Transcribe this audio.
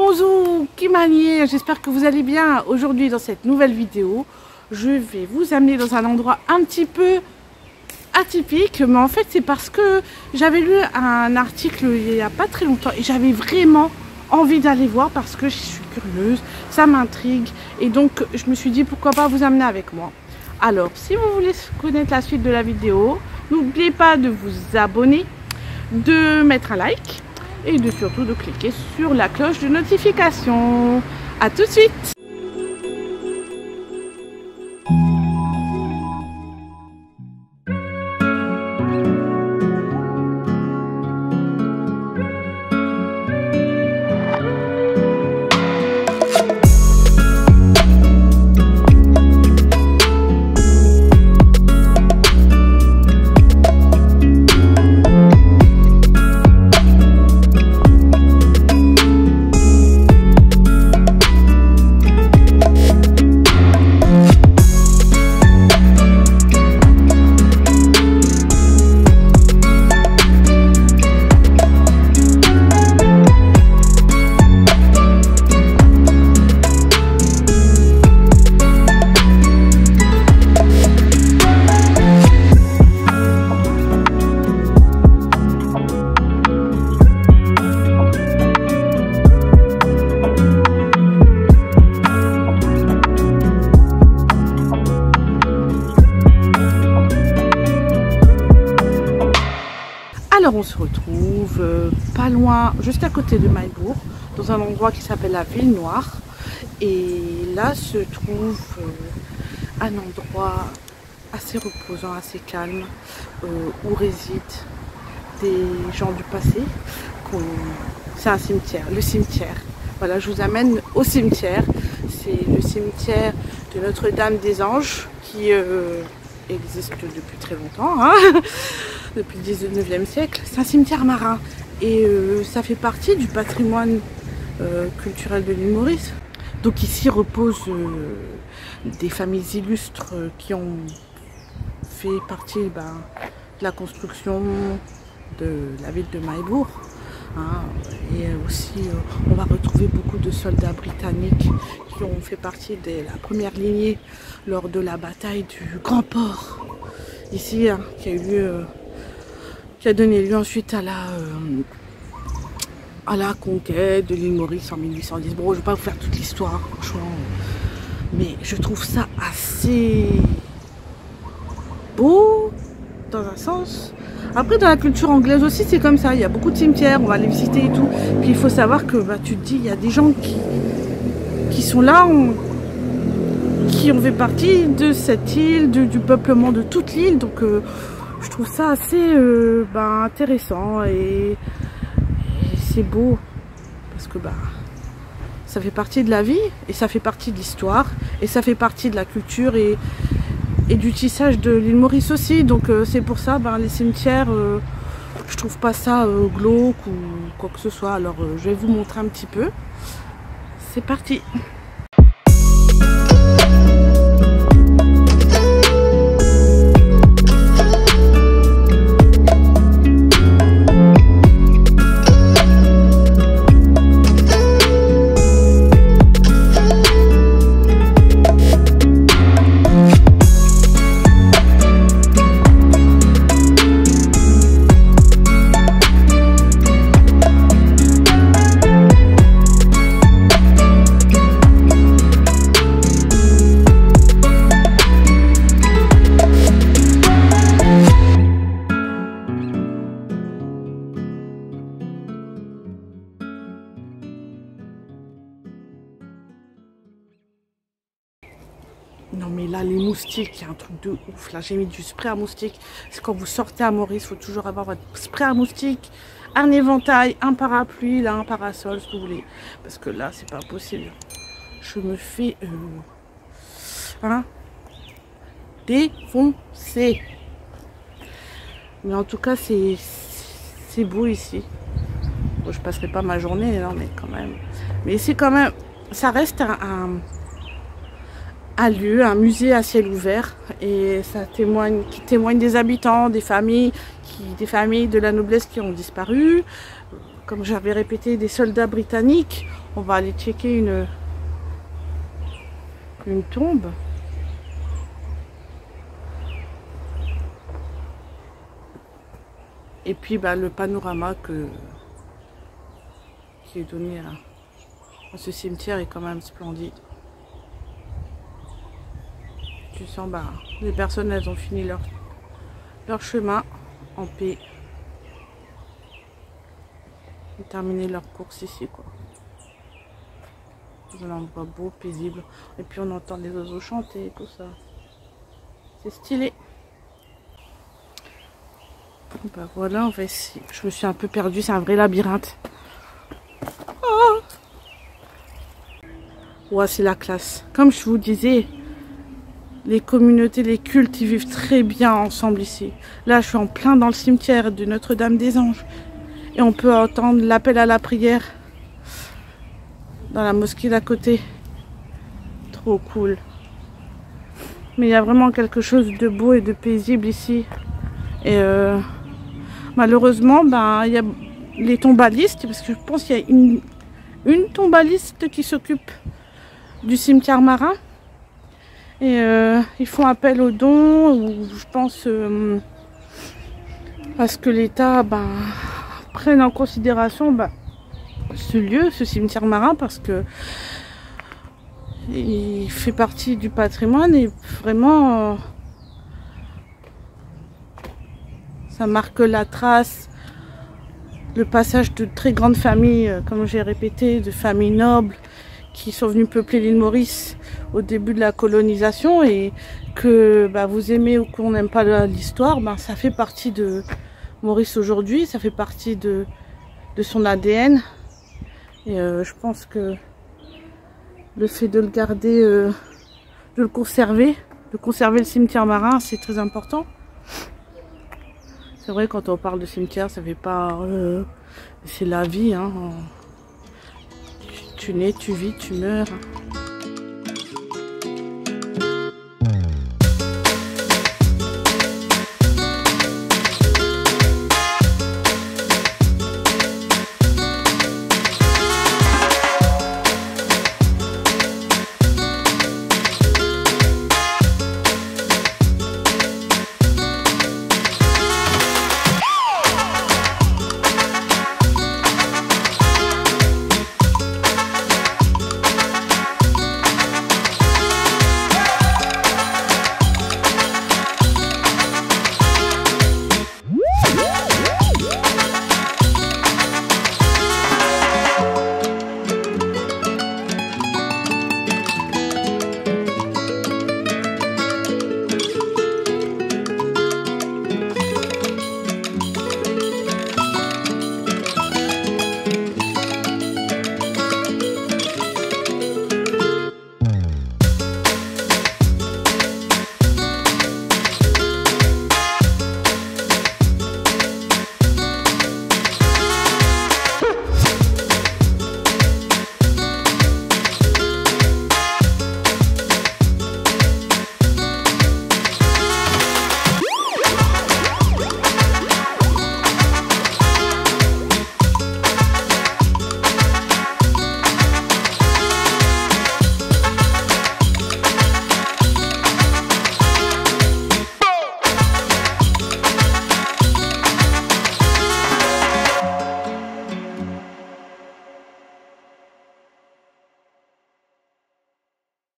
Bonjour, qui manière, j'espère que vous allez bien. Aujourd'hui dans cette nouvelle vidéo, je vais vous amener dans un endroit un petit peu atypique, mais en fait c'est parce que j'avais lu un article il n'y a pas très longtemps et j'avais vraiment envie d'aller voir parce que je suis curieuse, ça m'intrigue et donc je me suis dit pourquoi pas vous amener avec moi. Alors si vous voulez connaître la suite de la vidéo, n'oubliez pas de vous abonner, de mettre un like et surtout de cliquer sur la cloche de notification. A tout de suite. Alors on se retrouve pas loin, juste à côté de Maillebourg, dans un endroit qui s'appelle la Ville Noire. Et là se trouve un endroit assez reposant, assez calme, où résident des gens du passé. C'est un cimetière, le cimetière. Voilà, je vous amène au cimetière. C'est le cimetière de Notre-Dame-des Anges qui existe depuis très longtemps, hein, depuis le 19e siècle. C'est un cimetière marin et ça fait partie du patrimoine culturel de l'île Maurice. Donc ici reposent des familles illustres qui ont fait partie de la construction de la ville de Maillebourg. Hein, et aussi on va retrouver beaucoup de soldats britanniques qui ont fait partie de la première lignée lors de la bataille du Grand Port ici, hein, qui a donné lieu ensuite à la conquête de l'île Maurice en 1810. Bon, je ne vais pas vous faire toute l'histoire franchement, mais je trouve ça assez beau dans un sens. Après, dans la culture anglaise aussi, c'est comme ça. Il y a beaucoup de cimetières, on va les visiter et tout. Puis il faut savoir que tu te dis, il y a des gens qui sont là, qui ont fait partie de cette île, du peuplement de toute l'île. Donc je trouve ça assez intéressant et c'est beau. Parce que ça fait partie de la vie et ça fait partie de l'histoire et ça fait partie de la culture et du tissage de l'île Maurice aussi. Donc c'est pour ça, les cimetières, je trouve pas ça glauque ou quoi que ce soit. Alors je vais vous montrer un petit peu. C'est parti. Non mais là les moustiques, il y a un truc de ouf. Là j'ai mis du spray à moustiques. C'est quand vous sortez à Maurice, il faut toujours avoir votre spray à moustiques, un éventail, un parapluie, là un parasol, ce que vous voulez. Parce que là c'est pas possible. Je me fais défoncer. Mais en tout cas c'est beau ici. Bon, je passerai pas ma journée, non mais quand même. Mais c'est quand même, ça reste un lieu, un musée à ciel ouvert et ça témoigne des habitants, des familles de la noblesse qui ont disparu. Comme j'avais répété, des soldats britanniques On va aller checker une tombe. Et puis bah, le panorama qui est donné à ce cimetière est quand même splendide. Tu sens, bah, les personnes, elles ont fini leur chemin en paix. Et terminé leur course ici, quoi. C'est un endroit beau, paisible. Et puis on entend les oiseaux chanter et tout ça. C'est stylé. Bah voilà, on va essayer. Je me suis un peu perdue, c'est un vrai labyrinthe. Oh, ouais, c'est la classe. Comme je vous disais, les communautés, les cultes, ils vivent très bien ensemble ici. Là, je suis en plein dans le cimetière de Notre-Dame-des-Anges. Et on peut entendre l'appel à la prière dans la mosquée d'à côté. Trop cool. Mais il y a vraiment quelque chose de beau et de paisible ici. Et malheureusement, ben, il y a les tombalistes, parce que je pense qu'il y a une tombaliste qui s'occupe du cimetière marin. Et ils font appel aux dons, ou je pense à ce que l'État prenne en considération ce lieu, ce cimetière marin, parce que il fait partie du patrimoine et vraiment ça marque la trace, le passage de très grandes familles, comme j'ai répété, de familles nobles qui sont venues peupler l'île Maurice au début de la colonisation, et que vous aimez ou qu'on n'aime pas l'histoire, ça fait partie de Maurice aujourd'hui, ça fait partie de son ADN. Et je pense que le fait de le garder, de le conserver, le cimetière marin, c'est très important. C'est vrai, quand on parle de cimetière, ça fait pas... c'est la vie, hein. Tu nais, tu vis, tu meurs.